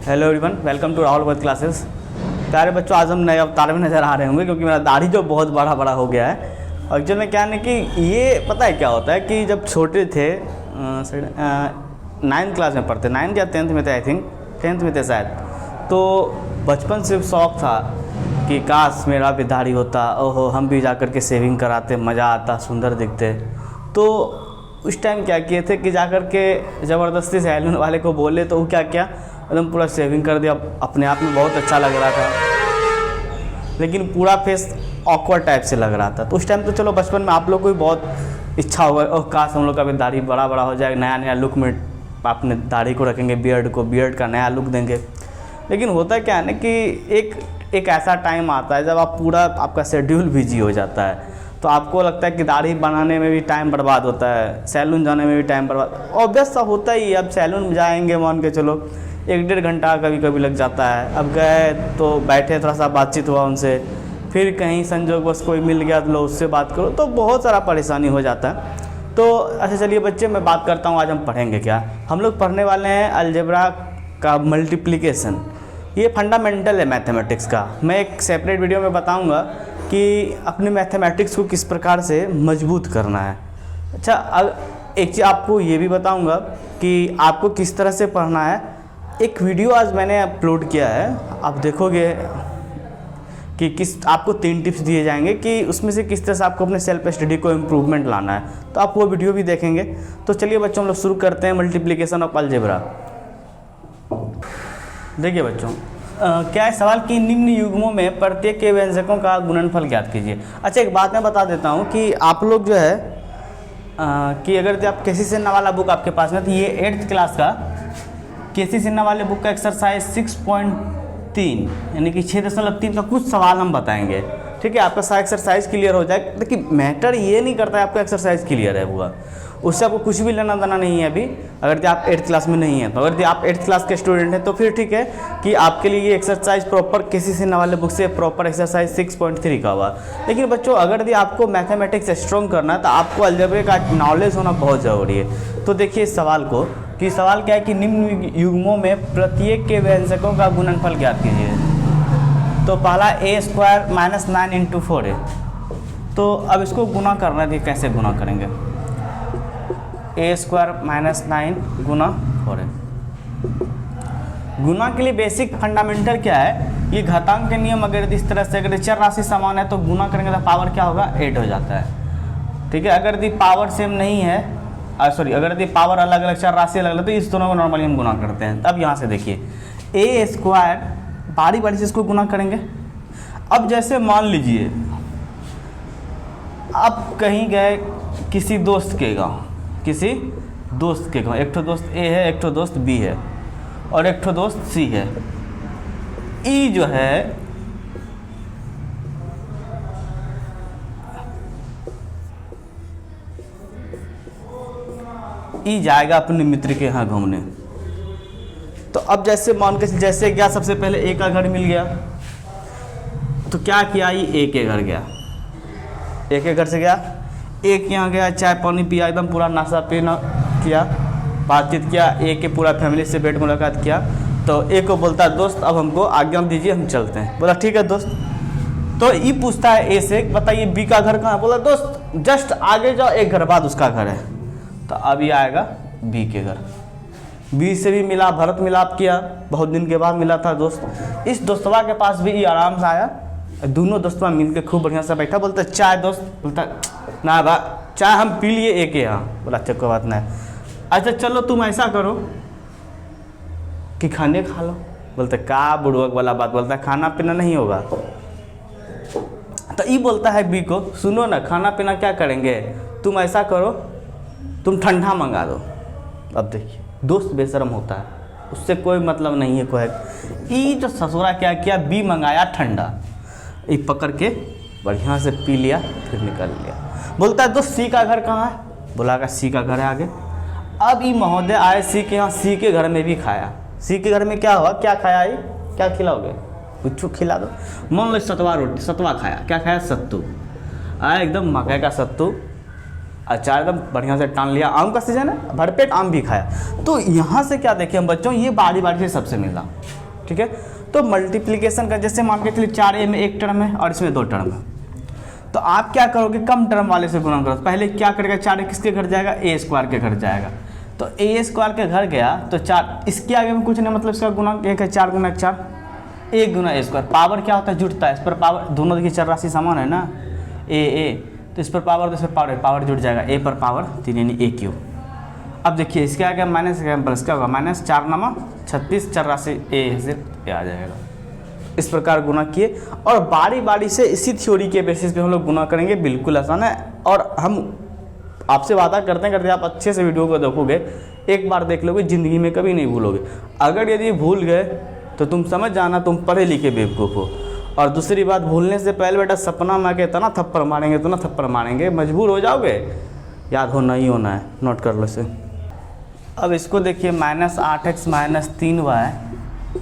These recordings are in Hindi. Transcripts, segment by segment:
Hello everyone, welcome to Rahul worth classes. प्यारे बच्चों, आज हम नए अवतार में नज़र आ रहे होंगे क्योंकि मेरा दाढ़ी जो बहुत बड़ा हो गया है। और एक्चुअल में क्या है कि ये पता है क्या होता है कि जब छोटे थे 9th क्लास में पढ़ते, 9th या 10th में थे, आई थिंक 10th में थे शायद, तो बचपन से शौक़ था कि काश मेरा भी दाढ़ी होता, ओहो हम भी जा कर के सेविंग कराते, मज़ा आता, सुंदर दिखते। तो उस टाइम क्या किए थे कि जा कर के ज़बरदस्ती सैलून वाले को बोले तो वो क्या किया, एकदम पूरा सेविंग कर दिया। अपने आप में बहुत अच्छा लग रहा था, लेकिन पूरा फेस ऑकवर्ड टाइप से लग रहा था। तो उस टाइम तो चलो बचपन में आप लोग को भी बहुत इच्छा होगा, ओह काश हम लोग का भी दाढ़ी बड़ा हो जाए, नया लुक में अपने दाढ़ी को रखेंगे, बियर्ड का नया लुक देंगे। लेकिन होता क्या है ना कि एक ऐसा टाइम आता है जब आप पूरा आपका शेड्यूल बिजी हो जाता है, तो आपको लगता है कि दाढ़ी बनाने में भी टाइम बर्बाद होता है, सैलून जाने में भी टाइम बर्बाद, ऑब्वियस सा होता ही। अब सैलून जाएंगे मान के चलो 1-1.5 घंटा कभी लग जाता है। अब गए तो बैठे, थोड़ा सा बातचीत हुआ उनसे, फिर कहीं संजोग बस कोई मिल गया तो लो उससे बात करो, तो बहुत सारा परेशानी हो जाता है। तो अच्छा चलिए बच्चे, मैं बात करता हूँ आज हम पढ़ेंगे क्या। हम लोग पढ़ने वाले हैं अलजेब्रा का मल्टीप्लिकेशन। ये फंडामेंटल है मैथमेटिक्स का। मैं एक सेपरेट वीडियो में बताऊंगा कि अपने मैथमेटिक्स को किस प्रकार से मजबूत करना है। अच्छा, एक चीज़ आपको ये भी बताऊंगा कि आपको किस तरह से पढ़ना है। एक वीडियो आज मैंने अपलोड किया है, आप देखोगे कि आपको 3 टिप्स दिए जाएंगे कि उसमें से किस तरह से आपको अपने सेल्फ स्टडी को इम्प्रूवमेंट लाना है। तो आप वो वीडियो भी देखेंगे। तो चलिए बच्चों, हम लोग शुरू करते हैं मल्टीप्लिकेशन ऑफ अलजेब्रा। देखिए बच्चों, क्या है सवाल कि निम्न युग्मों में प्रत्येक के व्यंजकों का गुणनफल ज्ञात कीजिए। अच्छा, एक बात मैं बता देता हूँ कि आप लोग जो है कि अगर आप केसी सिन्हा वाला बुक आपके पास में, तो ये 8th क्लास का केसी सिन्हा वाले बुक का एक्सरसाइज 6.3 यानी कि 6.3 का कुछ सवाल हम बताएंगे। ठीक है, आपका सारा एक्सरसाइज क्लियर हो जाए। देखिए मैटर ये नहीं करता है आपका एक्सरसाइज क्लियर है हुआ, उससे आपको कुछ भी लेना देना नहीं है अभी, अगर आप 8th क्लास में नहीं है तो। अगर आप 8th क्लास के स्टूडेंट हैं तो फिर ठीक है कि आपके लिए ये एक्सरसाइज प्रॉपर केसी सिन्हा वाले बुक से प्रॉपर एक्सरसाइज 6.3 का हुआ। लेकिन बच्चों, अगर आपको मैथमेटिक्स स्ट्रॉन्ग करना है तो आपको अलजेब्रा का नॉलेज होना बहुत ज़रूरी है। तो देखिए इस सवाल को, कि सवाल क्या है कि निम्न युग्मों में प्रत्येक के व्यंजकों का गुणनफल ज्ञात कीजिए। तो पहला a² - 9 × 4 है। तो अब इसको गुना करना है, कैसे गुना करेंगे। a² - 9 × 4 है। गुना के लिए बेसिक फंडामेंटल क्या है, ये घातांक के नियम अगर इस तरह से, अगर चर राशि समान है तो गुना करेंगे तो पावर क्या होगा, 8 हो जाता है। ठीक है, अगर यदि पावर सेम नहीं है, अगर यदि पावर अलग अलग, चर राशि अलग अलग, तो इस दोनों को नॉर्मली हम गुना करते हैं। तब यहाँ से देखिए a², बारी से इसको गुना करेंगे। अब जैसे मान लीजिए आप कहीं गए किसी दोस्त के गाँव, एक ठो दोस्त A है, एक ठो दोस्त B है और एक ठो दोस्त C है। E जो है जाएगा अपने मित्र के यहाँ घूमने। तो अब जैसे मान के जैसे गया, सबसे पहले A का घर मिल गया, तो क्या किया, A के घर गया, A के घर से गया, A के यहाँ गया, चाय पानी पिया, एकदम पूरा नाश्ता पीना किया, बातचीत किया, A के पूरा फैमिली से भेंट मुलाकात किया। तो A को बोलता है दोस्त अब हमको आज्ञा दीजिए, हम चलते हैं। बोला ठीक है दोस्त। तो E पूछता है A से, बताइए B का घर कहाँ है। बोला दोस्त जस्ट आगे जाओ, 1 घर बाद उसका घर है। तो अभी आएगा B के घर। B से भी मिला, भरत मिलाप किया, बहुत दिन के बाद मिला था दोस्त। इस दोस्तवा के पास भी E आराम से आया, दोनों दोस्तवा मिल के खूब बढ़िया से बैठा। बोलता चाय दोस्त, बोलता ना बा चाय हम पी लिए A के यहाँ। बोला अच्छा कोई बात नहीं, अच्छा चलो तुम ऐसा करो कि खाने खा लो। बोलते का बुड़वक वाला बात, बोलता खाना पीना नहीं होगा। तो ये बोलता है B को, सुनो ना खाना पीना क्या करेंगे, तुम ऐसा करो तुम ठंडा मंगा दो। अब देखिए दोस्त बेशरम होता है, उससे कोई मतलब नहीं है कोई। ये जो ससुरा क्या किया, B मंगाया ठंडा, ये पकड़ के बढ़िया से पी लिया, फिर निकल लिया। बोलता है दोस्त C का घर कहाँ है। बोला का C का घर है आगे। अब ये महोदय आए C के यहाँ, C के घर में भी खाया। C के घर में क्या हुआ, क्या खाया, ये क्या खिलाओगे, कुछ खिला दो। मान लो सतवा रोटी, सतवा खाया, क्या खाया, सत्तू आया, एकदम मकई का सत्तू, अचार एकदम बढ़िया से टान लिया, आम का सीजन है, भरपेट आम भी खाया। तो यहाँ से क्या देखिए हम बच्चों, ये बारी बारी से सबसे मिला, ठीक है। तो मल्टीप्लिकेशन का जैसे मान के चलिए 4a में एक टर्म है और इसमें 2 टर्म है, तो आप क्या करोगे, कम टर्म वाले से गुना करो। पहले क्या करेगा, 4a किसके घर जाएगा, a स्क्वायर के घर जाएगा। तो a स्क्वायर के घर गया तो 4, इसके आगे में कुछ नहीं, मतलब इसका गुना 1 है, 4 गुना 4, 1 गुना a स्क्वायर। पावर क्या होता है, जुड़ता है, इस पर पावर, दोनों देखिए चर राशि समान है ना, a, तो इस पर पावर, तो इस पर पावर जुड़ जाएगा, a पर पावर 3 यानी a क्यूब। अब देखिए इसके आगे माइनस प्लस क्या होगा, माइनस 4 नमा 36, चर राशि a से आ जाएगा। इस प्रकार गुना किए और बारी बारी से इसी थ्योरी के बेसिस पे हम लोग गुना करेंगे, बिल्कुल आसान है। और हम आपसे वादा करते हैं, आप अच्छे से वीडियो को देखोगे, एक बार देख लोगे, ज़िंदगी में कभी नहीं भूलोगे। अगर यदि भूल गए तो तुम समझ जाना तुम पढ़े लिखे बेवकूफ़ हो। और दूसरी बात, भूलने से पहले बेटा सपना में के इतना थप्पड़ मारेंगे, इतना थप्पड़ मारेंगे, मजबूर हो जाओगे, याद होना ही होना है, नोट कर लो इसे। अब इसको देखिए, -8x - 3y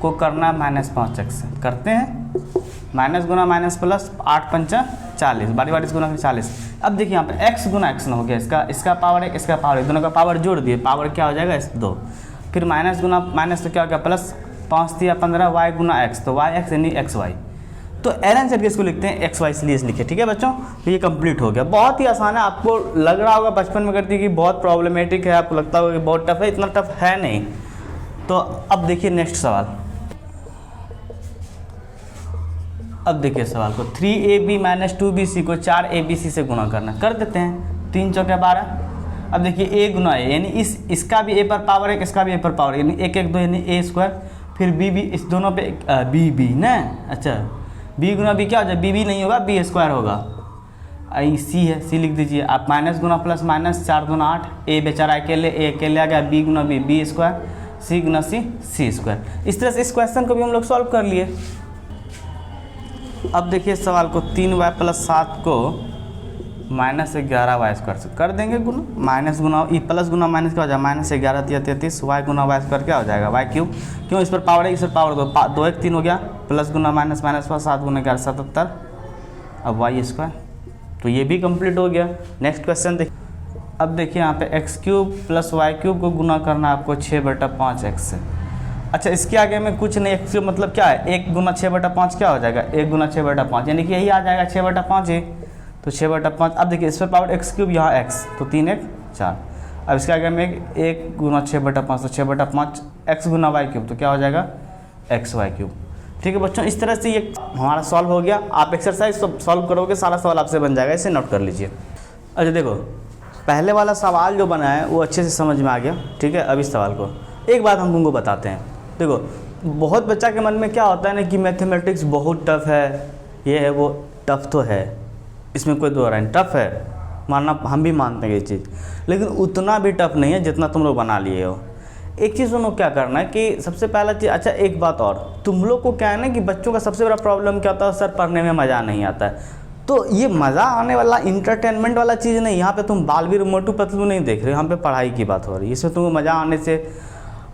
को करना है -5x से, करते हैं, माइनस गुना माइनस प्लस, 8 पंचा 40, बारी बारी से गुना 40। अब देखिए यहाँ पे x गुना x ना हो गया, इसका पावर 1, इसका पावर 1, दोनों का पावर जोड़ दिए, पावर क्या हो जाएगा 2, फिर माइनस गुना माइनस तो क्या हो गया प्लस, 5 दिया 15, y गुना x, तो y(x) यानी xy। तो एल एन सेट इसको लिखते हैं xy, इसलिए लिखे, ठीक है बच्चों। तो ये कंप्लीट हो गया, बहुत ही आसान है। आपको लग रहा होगा बचपन में करती कि बहुत प्रॉब्लमेटिक है, आपको लगता होगा कि बहुत टफ है, इतना टफ है नहीं। तो अब देखिए नेक्स्ट सवाल, अब देखिए सवाल को, 3ab - 2bc को 4abc से गुना करना, कर देते हैं, 3 चौके 12। अब देखिए a गुना a, यानी इसका भी a पर पावर 1, इसका भी a पर पावर, यानी 1 1 2 यानी a स्क्वायर, फिर b इस दोनों पे b ना, अच्छा b गुना b क्या हो जाए, b नहीं होगा, b स्क्वायर होगा, c है, c लिख दीजिए आप, minus Guna plus minus, 4 Guna 8, a बेचारा अकेले, a अकेले आ गया, b गुना b स्क्वायर, c गुना c स्क्वायर। इस तरह से इस क्वेश्चन को भी हम लोग सॉल्व कर लिए। अब देखिए सवाल को, 3y + 7 को -11y स्क्वायर से कर देंगे गुना, माइनस गुना प्लस गुना माइनस क्या हो जाएगा, -11 × 33, y गुना y स्क्वायर क्या हो जाएगा, y क्यूब, क्यों इस पर पावर 1, इस पर पावर 2, 2 1 3 हो गया, प्लस गुना माइनस माइनस पर 7 गुना 11 77, अब y स्क्वायर। तो ये भी कंप्लीट हो गया। नेक्स्ट क्वेश्चन देखिए, अब देखिए यहाँ पे x³ + y³ को गुना करना है आपको 6/5x से। अच्छा इसके आगे में कुछ नहीं, x³ मतलब क्या है, 1 गुना 6/5 क्या हो जाएगा, 1 गुना 6/5, यानी कि यही आ जाएगा 6/5 ही, तो 6/5। अब देखिए इस पर पावर x³ यहाँ x, तो 3 1 4। अब इसके आगे में 1 गुना 6/5, तो 6/5 x गुना y³ तो क्या हो जाएगा xy³। ठीक है बच्चों, इस तरह से ये हमारा सॉल्व हो गया। आप एक्सरसाइज सॉल्व करोगे, सारा सवाल आपसे बन जाएगा, इसे नोट कर लीजिए। अच्छा देखो, पहले वाला सवाल जो बना है वो अच्छे से समझ में आ गया, ठीक है। अब इस सवाल को एक बात हम तुमको बताते हैं। देखो बहुत बच्चा के मन में क्या होता है ना कि मैथमेटिक्स बहुत टफ है, ये है वो, टफ तो है, इसमें कोई दो राय नहीं, टफ है, मानना हम भी मानते हैं ये चीज़, लेकिन उतना भी टफ नहीं है जितना तुम लोग बना लिए हो। एक चीज़ तुम लोग क्या करना है कि सबसे पहला चीज़, अच्छा एक बात और, तुम लोग को क्या है ना कि बच्चों का सबसे बड़ा प्रॉब्लम क्या होता है, सर पढ़ने में मज़ा नहीं आता है। तो ये मज़ा आने वाला इंटरटेनमेंट वाला चीज़ नहीं, यहाँ पे तुम बालवीर मोटू पतलू नहीं देख रहे हो, यहाँ पे पढ़ाई की बात हो रही है। इसमें तुमको मज़ा आने से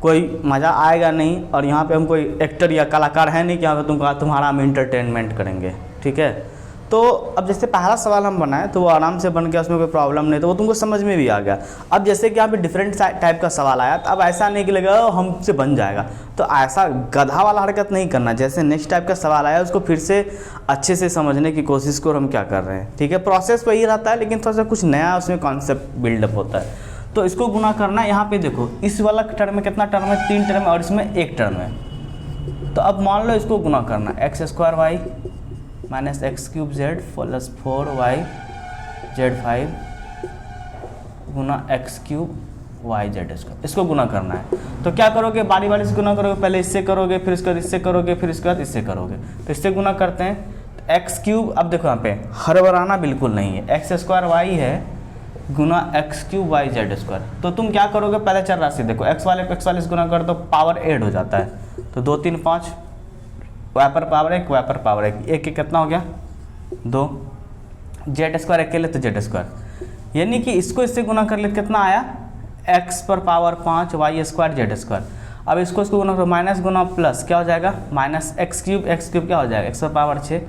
कोई मज़ा आएगा नहीं, और यहाँ पे हम कोई एक्टर या कलाकार है नहीं कि यहाँ पे तुम्हारा हम इंटरटेनमेंट करेंगे, ठीक है। तो अब जैसे पहला सवाल हम बनाए तो वो आराम से बन गया, उसमें कोई प्रॉब्लम नहीं, तो वो तुमको समझ में भी आ गया। अब जैसे कि यहाँ पे डिफरेंट टाइप का सवाल आया, तो अब ऐसा नहीं कि लगा हमसे बन जाएगा, तो ऐसा गधा वाला हरकत नहीं करना। जैसे नेक्स्ट टाइप का सवाल आया उसको फिर से अच्छे से समझने की कोशिश करो हम क्या कर रहे हैं, ठीक है। प्रोसेस वही रहता है, लेकिन थोड़ा सा कुछ नया उसमें कॉन्सेप्ट बिल्डअप होता है। तो इसको गुना करना है। यहाँ पे देखो इस वाला टर्म में कितना टर्म है, 3 टर्म है, और इसमें 1 टर्म है। तो अब मान लो इसको गुना करना, x² y - x³ z + 4y z5 गुना x³ y z², इसको गुना करना है। तो क्या करोगे, बारी बारी से गुना करोगे, पहले इससे करोगे, फिर इसके बाद इससे करोगे, फिर इसके बाद इससे करोगे। तो इससे गुना करते हैं, x³, अब देखो यहाँ पे हड़बड़ाना बिल्कुल नहीं है, x² y है गुना x³ y z²। तो तुम क्या करोगे, पहले चर राशि देखो, x वाले से गुना कर तो पावर 8 हो जाता है, तो 2 3 5, y पर पावर 1, y पर पावर 1, 1 कितना हो गया 2, z² अकेले तो z², यानी कि इसको इससे गुना कर ले कितना आया, x पर पावर 5 y² z²। अब इसको गुना करो, माइनस गुना प्लस क्या हो जाएगा, -x³ क्या हो जाएगा, x पर पावर 6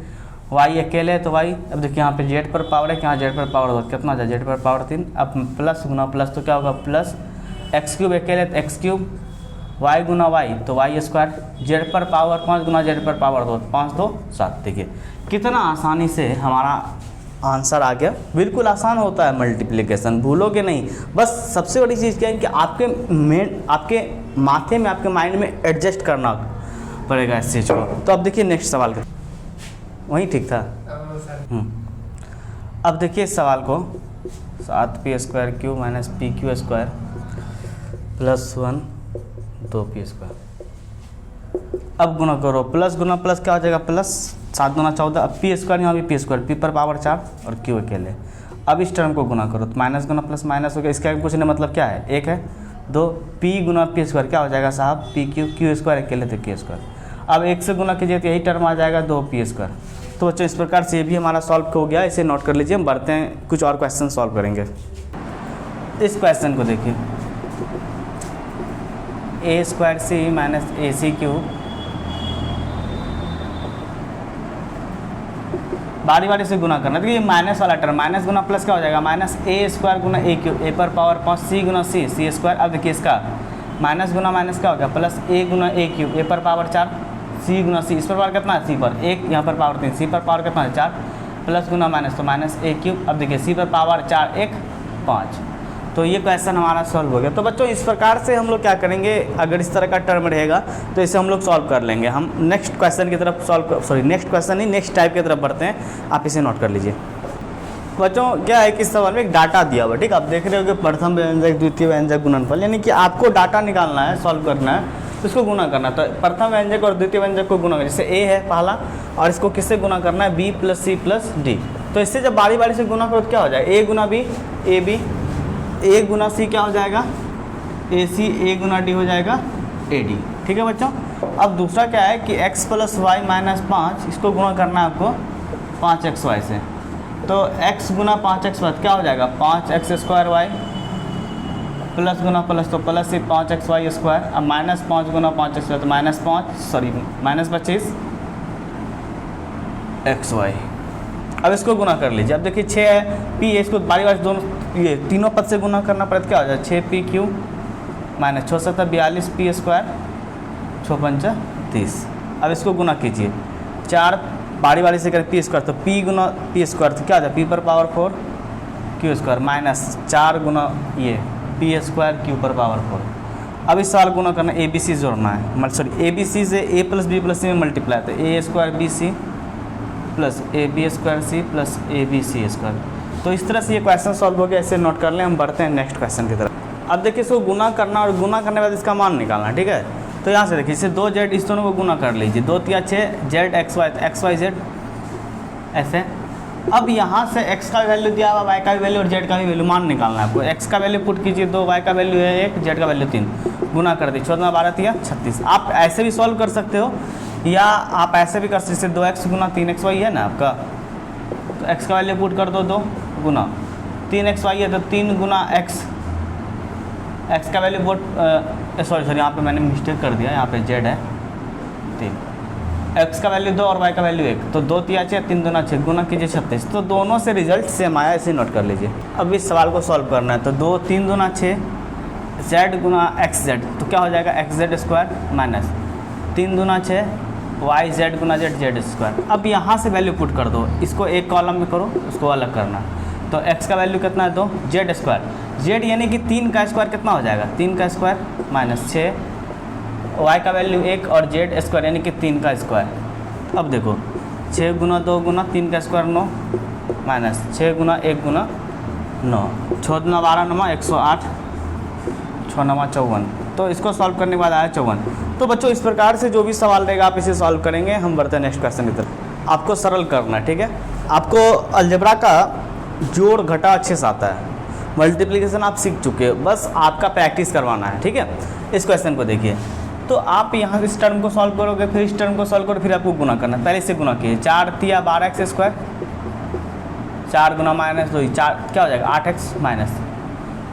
वाई अकेले है तो वाई, अब देखिए यहाँ पे जेड पर पावर है, यहाँ जेड पर पावर हो कितना था, जेड पर पावर 3, अब प्लस गुना प्लस तो क्या होगा प्लस, एक्स क्यूब अकेले तो एक्स क्यूब, वाई गुना वाई तो वाई स्क्वायर, जेड पर पावर 5 गुना जेड पर पावर 2, 5 2 7। देखिए कितना आसानी से हमारा आंसर आ गया। बिल्कुल आसान होता है मल्टीप्लिकेशन, भूलोगे नहीं। बस सबसे बड़ी चीज़ क्या है कि आपके माथे में, आपके माइंड में एडजस्ट करना पड़ेगा इस चीज़ को। तो अब देखिए नेक्स्ट सवाल का, वही ठीक था। अब देखिए इस सवाल को, 7p² Q minus pq² plus 1 2p²। अब गुना करो, प्लस गुना प्लस क्या हो जाएगा प्लस, 7 गुना 14, अब p², यहाँ भी p², p पर पावर 4 और q अकेले। अब इस टर्म को गुना करो तो माइनस गुना प्लस माइनस हो गया, इसका पूछने मतलब क्या है, 1 है 2, p गुना p² क्या हो जाएगा साहब pq, q² अकेले तो q²। अब 1 से गुना कीजिए तो यही टर्म आ जाएगा 2p²। तो बच्चों इस प्रकार से ये भी हमारा सॉल्व हो गया, इसे नोट कर लीजिए। हम बढ़ते हैं, कुछ और क्वेश्चन सॉल्व करेंगे। इस क्वेश्चन को देखिए, a² माइनस ac³ बारी बारी से गुना करना। देखिए ये माइनस वाला टर्म, माइनस गुना प्लस क्या हो जाएगा -a² गुना a³ a पर पावर 5 c गुना c²। अब देखिए इसका माइनस गुना माइनस क्या हो गया plus a Guna a³ a पर पावर 4 c गुना c, इस पर पावर कितना है c पर 1, यहाँ पर पावर 3, c पर पावर कितना है 4, प्लस गुना माइनस तो माइनस a³। अब देखिए c पर पावर 4 1 5। तो ये क्वेश्चन हमारा सॉल्व हो गया। तो बच्चों इस प्रकार से हम लोग क्या करेंगे, अगर इस तरह का टर्म रहेगा तो इसे हम लोग सॉल्व कर लेंगे। हम नेक्स्ट क्वेश्चन की तरफ नेक्स्ट क्वेश्चन नहीं, नेक्स्ट टाइप की तरफ बढ़ते हैं। आप इसे नोट कर लीजिए। बच्चों क्या है कि इस सवाल में एक डाटा दिया हुआ, ठीक है। आप देख रहे हो कि प्रथम व्यंजक द्वितीय व्यंजक गुणनफल, यानी कि आपको डाटा निकालना है, सॉल्व करना है, तो इसको गुना करना है। तो प्रथम व्यंजक और द्वितीय व्यंजक को गुना करना, जैसे ए है पहला और इसको किससे गुना करना है b + c + d। तो इससे जब बारी बारी से गुना करो तो क्या हो जाएगा, a Guna b ab, a Guna c क्या हो जाएगा ac, a गुना d हो जाएगा ad। ठीक है बच्चों। अब दूसरा क्या है कि x + y - 5, इसको गुना करना है आपको 5xy से। तो x गुना 5xy क्या हो जाएगा 5x² y, प्लस गुना प्लस तो प्लस से 5xy²। अब -5 गुना 5xy तो -25 xy। अब इसको गुना कर लीजिए। अब देखिए 6 है p है, इसको बारी बारी दोनों ये तीनों पद से गुना करना पड़ता, क्या हो जाए 6pq माइनस 6 7 42 p² 6 5 30। अब इसको गुना कीजिए, 4 बारी बारी से करें p² तो p गुना p² तो क्या हो जाए p पर पावर 4 q² माइनस 4 गुना ये p² q पर पावर 4। अब इस सवाल गुना करना, ए बी सी जोड़ना है, सॉरी ए बी सी से a + b + c में मल्टीप्लाई, तो a² bc plus ab² plus abc²। तो इस तरह से ये क्वेश्चन सॉल्व हो गया, इसे नोट कर लें। हम बढ़ते हैं नेक्स्ट क्वेश्चन की तरफ। अब देखिए इसको गुना करना और गुना करने के बाद इसका मान निकालना, ठीक है। तो यहाँ से देखिए इसे 2z, इस दोनों को गुना कर लीजिए, 2 3 6 z xy तो xyz ऐसे। अब यहाँ से x का वैल्यू दिया हुआ, y का भी वैल्यू और z का भी वैल्यू, मान निकालना है आपको। x का वैल्यू पुट कीजिए 2, y का वैल्यू है 1, z का वैल्यू 3, गुना कर दी 14 12 3 36। आप ऐसे भी सॉल्व कर सकते हो या आप ऐसे भी कर सकते हो, 2x गुना 3xy है ना आपका, तो x का वैल्यू पुट कर दो 2 गुना 3xy है तो 3 गुना x का वैल्यू पुट सॉरी यहाँ पे मैंने मिस्टेक कर दिया, यहाँ पे z है 3, x का वैल्यू 2 और y का वैल्यू 1, तो 2 3 6 3 2 6 गुना कीजिए 36। तो दोनों से रिजल्ट सेम आया, इसे नोट कर लीजिए। अब इस सवाल को सॉल्व करना है, तो 2 3 2 6 z गुना xz तो क्या हो जाएगा xz² माइनस 3 2 6 yz गुना z² अब यहाँ से वैल्यू पुट कर दो, इसको एक कॉलम में करो, उसको अलग करना। तो x का वैल्यू कितना है 2, z², z यानी कि 3 का स्क्वायर कितना हो जाएगा 3 का स्क्वायर माइनस 6, y का वैल्यू 1 और z² यानी कि 3 का स्क्वायर। अब देखो 6 गुना 2 गुना 3 का स्क्वायर 9 माइनस 6 गुना 1 गुना 9, 6 2 12 9 108, 6 9 54। तो इसको सॉल्व करने के बाद आया 54। तो बच्चों इस प्रकार से जो भी सवाल रहेगा आप इसे सॉल्व करेंगे। हम बढ़ते हैं नेक्स्ट क्वेश्चन की तरफ। आपको सरल करना है, ठीक है। आपको अलजेब्रा का जोड़ घटा अच्छे से आता है, मल्टीप्लिकेशन आप सीख चुके हो, बस आपका प्रैक्टिस करवाना है, ठीक है। इस क्वेश्चन को देखिए, तो आप यहाँ इस टर्म को सॉल्व करोगे, फिर इस टर्म को सॉल्व करो, फिर आपको गुना करना है। पहले से गुना कीजिए, 4 3 12x², 4 गुना माइनस 2 4 क्या हो जाएगा 8x माइनस,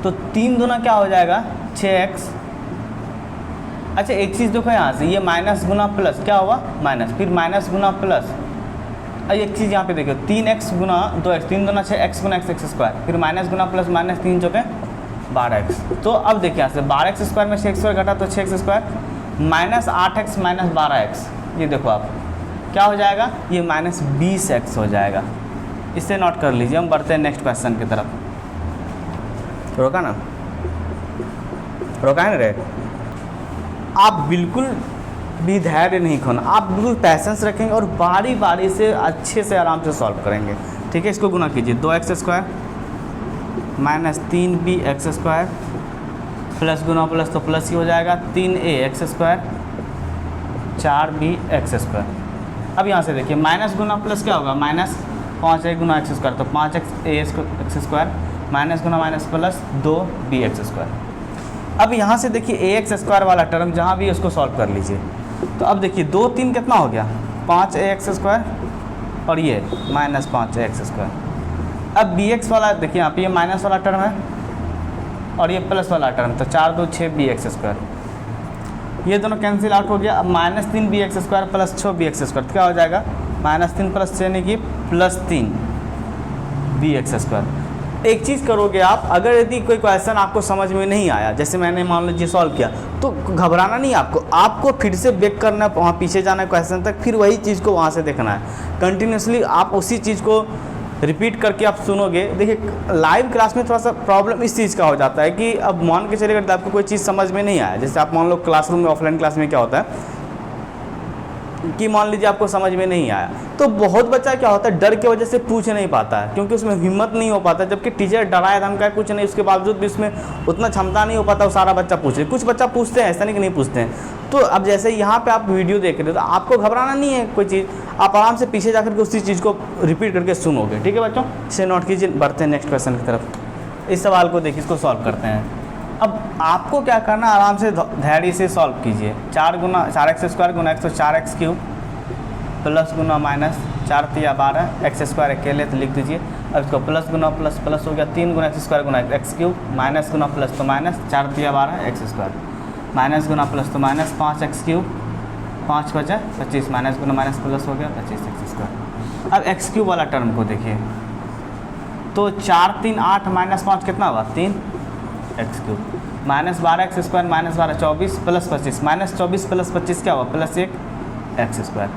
तो 3 गुना क्या हो जाएगा 6x। अच्छा एक चीज़ देखो यहाँ से, ये माइनस गुना प्लस क्या होगा माइनस, फिर माइनस गुना प्लस एक चीज़ यहाँ पे देखो, 3x गुना 2x, 3 दूना 6, x गुना x स्क्वायर, फिर माइनस गुना प्लस माइनस 3 चौके 12x। तो अब देखिए यहाँ से 12x स्क्वायर में 6x स्क्वायर घटा तो 6x square minus 8x minus 12x, ये देखो आप क्या हो जाएगा, ये माइनस 20x हो जाएगा। इसे नोट कर लीजिए। हम बढ़ते हैं नेक्स्ट क्वेश्चन की तरफ। रोका ना, रोका है ना रे। आप बिल्कुल भी धैर्य नहीं खोना, आप बिल्कुल पैसेंस रखेंगे और बारी बारी से अच्छे से आराम से सॉल्व करेंगे। ठीक है, इसको गुना कीजिए, 2x square minus 3bx square plus गुना प्लस तो प्लस ही हो जाएगा, 3ax स्क्वायर 4bx स्क्वायर। अब यहाँ से देखिए माइनस गुना प्लस क्या होगा, माइनस 5a गुना x स्क्वायर, तो 5x स्क्वायर माइनस गुना माइनस प्लस 2bx स्क्वायर। अब यहाँ से देखिए ax स्क्वायर वाला टर्म जहाँ भी उसको सॉल्व कर लीजिए। तो अब देखिए 2 3 कितना हो गया, 5ax स्क्वायर और ये माइनस 5ax स्क्वायर। अब bx वाला देखिए यहाँ पे ये माइनस वाला टर्म है और ये प्लस वाला टर्म, तो 4 2 6bx स्क्वायर, ये दोनों कैंसिल आउट हो गया। अब minus 3bx square plus 6bx square, तो क्या हो जाएगा, माइनस 3 प्लस 6 यानी कि प्लस 3bx स्क्वायर। एक चीज़ करोगे आप, अगर यदि कोई क्वेश्चन आपको समझ में नहीं आया, जैसे मैंने मान लीजिए सॉल्व किया, तो घबराना नहीं, आपको फिर से बैक करना है, वहाँ पीछे जाना है क्वेश्चन तक, फिर वही चीज़ को वहाँ से देखना है। कंटिन्यूसली आप उसी चीज़ को रिपीट करके आप सुनोगे। देखिए लाइव क्लास में थोड़ा सा प्रॉब्लम इस चीज़ का हो जाता है कि अब मान के चलिए अगर आपको कोई चीज़ समझ में नहीं आया, जैसे आप मान लो क्लासरूम में ऑफलाइन क्लास में क्या होता है कि मान लीजिए आपको समझ में नहीं आया, तो बहुत बच्चा क्या होता है डर की वजह से पूछ नहीं पाता है, क्योंकि उसमें हिम्मत नहीं हो पाता, जबकि टीचर डराया धमकाए कुछ नहीं, उसके बावजूद भी उसमें उतना क्षमता नहीं हो पाता वो सारा बच्चा पूछे। कुछ बच्चा पूछते हैं, ऐसा नहीं कि नहीं पूछते हैं। तो अब जैसे यहाँ पे आप वीडियो देख रहे हो तो आपको घबराना नहीं है कोई चीज़, आप आराम से पीछे जाकर के उसी चीज़ को रिपीट करके सुनोगे। ठीक है बच्चों, इसे नोट कीजिए। बढ़ते हैं नेक्स्ट क्वेश्चन की तरफ। इस सवाल को देखिए, इसको सॉल्व करते हैं। अब आपको क्या करना, आराम से धैर्य से सॉल्व कीजिए। 4x स्क्वायर गुना x तो 4x क्यूब प्लस गुना माइनस 4 3 12 x स्क्वायर अकेले तो लिख दीजिए। अब इसको प्लस गुना प्लस प्लस हो गया, 3 गुना x स्क्वायर गुना x क्यूब माइनस गुना प्लस तो माइनस 4 3 12 x स्क्वायर माइनस गुना प्लस तो माइनस 5x क्यूब 5 बचा 25 माइनस गुना माइनस प्लस हो गया 25 x स्क्वायर। अब x क्यूब वाला टर्म को देखिए, तो 4 3 8 माइनस 5 कितना हुआ 3x cube minus 12x square minus 12 24 plus 25 minus 24 plus 25 क्या हुआ प्लस 1 x स्क्वायर।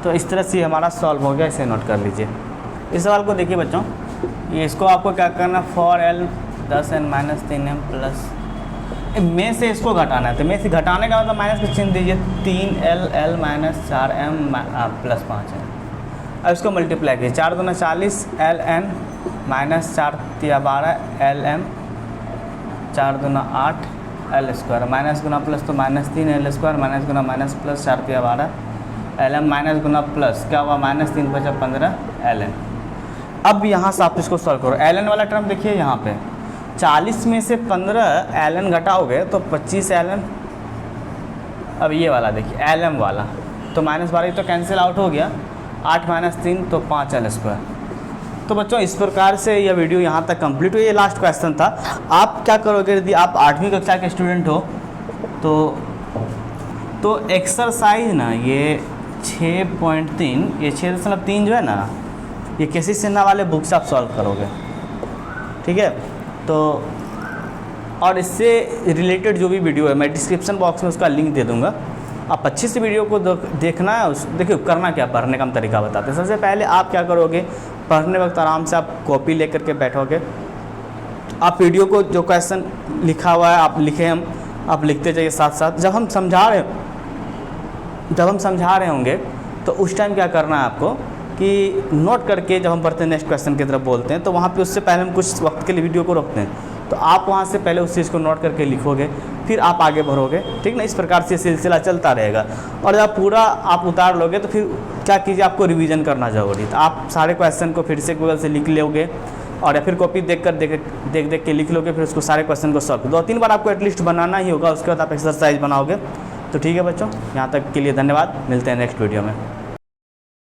तो इस तरह से हमारा सॉल्व हो गया, इसे नोट कर लीजिए। इस सवाल को देखिए बच्चों, ये इसको आपको क्या करना, 4l 10n minus 3m plus में से इसको घटाना है, तो में से घटाने का मतलब माइनस का चिन्ह दीजिए, 3l माइनस 4m प्लस 5 है। अब इसको मल्टीप्लाई कीजिए, 4 दूना 40 ln माइनस 4 3 12 lm 4 दूना 8 l स्क्वायर माइनस गुना प्लस तो माइनस 3l स्क्वायर माइनस गुना माइनस प्लस 4 3 12 ln माइनस गुना प्लस क्या हुआ माइनस 3 बचा 15 ln। अब यहाँ से आप इसको सॉल्व करो। ln वाला टर्म देखिए यहाँ पे 40 में से 15 ln घटाओगे तो 25 ln। अब ये वाला देखिए lm वाला, तो माइनस 12 तो कैंसिल आउट हो गया, 8 माइनस 3 तो 5l स्क्वायर। तो बच्चों इस प्रकार से यह वीडियो यहाँ तक कंप्लीट हुई। ये लास्ट क्वेश्चन था। आप क्या करोगे, यदि आप 8वीं कक्षा के स्टूडेंट हो तो एक्सरसाइज ना ये 6.3 ये 6.3 जो है ना, ये कैसी सिन्हा वाले बुक से आप सॉल्व करोगे। ठीक है, तो और इससे रिलेटेड जो भी वीडियो है मैं डिस्क्रिप्शन बॉक्स में उसका लिंक दे दूँगा। आप अच्छे से वीडियो को देखना है। देखिए करना क्या, पढ़ने का हम तरीका बताते हैं। सबसे पहले आप क्या करोगे, पढ़ने वक्त आराम से आप कॉपी लेकर के बैठोगे। आप वीडियो को जो क्वेश्चन लिखा हुआ है आप लिखें, आप लिखते जाइए साथ साथ। जब हम समझा रहे होंगे तो उस टाइम क्या करना है आपको कि नोट करके जब हम पढ़ते हैं नेक्स्ट क्वेश्चन की तरफ बोलते हैं तो वहाँ पे उससे पहले हम कुछ वक्त के लिए वीडियो को रोकते हैं, तो आप वहाँ से पहले उस चीज़ को नोट करके लिखोगे, फिर आप आगे बढ़ोगे। ठीक ना, इस प्रकार से सिलसिला चलता रहेगा। और जब पूरा आप उतार लोगे तो फिर क्या कीजिए, आपको रिवीजन करना जरूरी। तो आप सारे क्वेश्चन को फिर से गूगल से लिख लोगे और या फिर कॉपी देख के लिख लोगे, फिर उसको सारे क्वेश्चन को सॉल्व 2-3 बार आपको एटलीस्ट बनाना ही होगा। उसके बाद आप एक्सरसाइज बनाओगे। तो ठीक है बच्चों, यहाँ तक के लिए धन्यवाद। मिलते हैं नेक्स्ट वीडियो में।